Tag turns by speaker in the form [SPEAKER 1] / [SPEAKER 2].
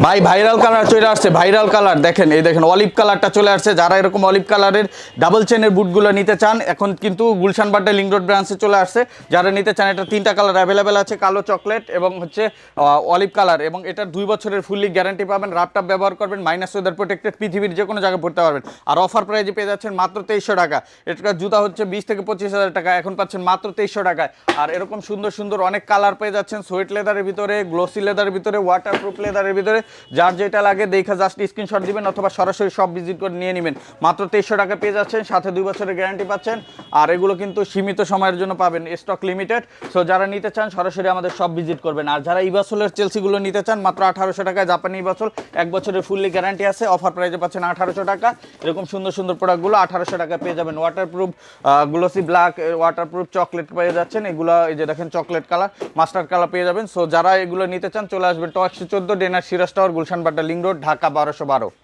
[SPEAKER 1] ভাই viral colour চলে আসছে, ভাইরাল কালার দেখেন, এই দেখেন অলিভ কালারটা চলে আসছে। যারা এরকম অলিভ কালারের ডাবল চেনের বুটগুলো নিতে চান, এখন কিন্তু গুলশান বাড্ডা লিংক রোড ব্রাঞ্চে চলে আসছে। যারা নিতে চান, এটা 3টা কালার অ্যাভেলেবেল আছে, কালো চকলেট এবং হচ্ছে অলিভ কালার, এবং এটা 2 বছরের ফুললি গ্যারান্টি পাবেন। রাপটাপ ব্যবহার করবেন, মাইনাস ওয়েদার প্রোটেক্টেড, পৃথিবীর যে কোনো জায়গায় পড়তে পারবেন। আর অফার প্রাইজে পেয়ে যাচ্ছেন মাত্র 2300 টাকা। এটার জুতা হচ্ছে 20 থেকে 25 হাজার টাকা, এখন পাচ্ছেন মাত্র 2300 টাকায়। আর এরকম সুন্দর সুন্দর অনেক কালার পেয়ে যাচ্ছেন, সোয়েট লেদারের ভিতরে, গ্লোসি লেদারের ভিতরে, ওয়াটারপ্রুফ লেদারের ভিতরে। যার যেটা লাগে দেখে জাস্ট স্ক্রিনশট দিবেন অথবা সরাসরি সব ভিজিট করে নিয়ে নেবেন। মাত্র 2300 টাকা পেয়ে যাচ্ছেন, সাথে 2 বছরের গ্যারান্টি পাচ্ছেন। আর এগুলো কিন্তু সীমিত সময়ের জন্য পাবেন, স্টক লিমিটেড। সো যারা নিতে চান সরাসরি আমাদের সব ভিজিট করবেন। আর যারা ইবাসলের চেলসিগুলো নিতে চান, মাত্র 1800 টাকায় জাপানি ইবাসল, 1 বছরের ফুললি গ্যারান্টি আছে, অফার প্রাইজে পাচ্ছেন 1800 টাকা। এরকম সুন্দর সুন্দর প্রোডাক্টগুলো 1800 টাকা পেয়ে যাবেন। Waterproof glossy black, waterproof chocolate পেয়ে যাচ্ছেন। এগুলো এই যে দেখেন চকলেট কালার, মাস্টার্ড কালার পেয়ে যাবেন। সো যারা এগুলো নিতে চান চলে আসবেন টপ 114 ডেনার Siraj tower, Gulshan Badda link road, Dhaka 1212।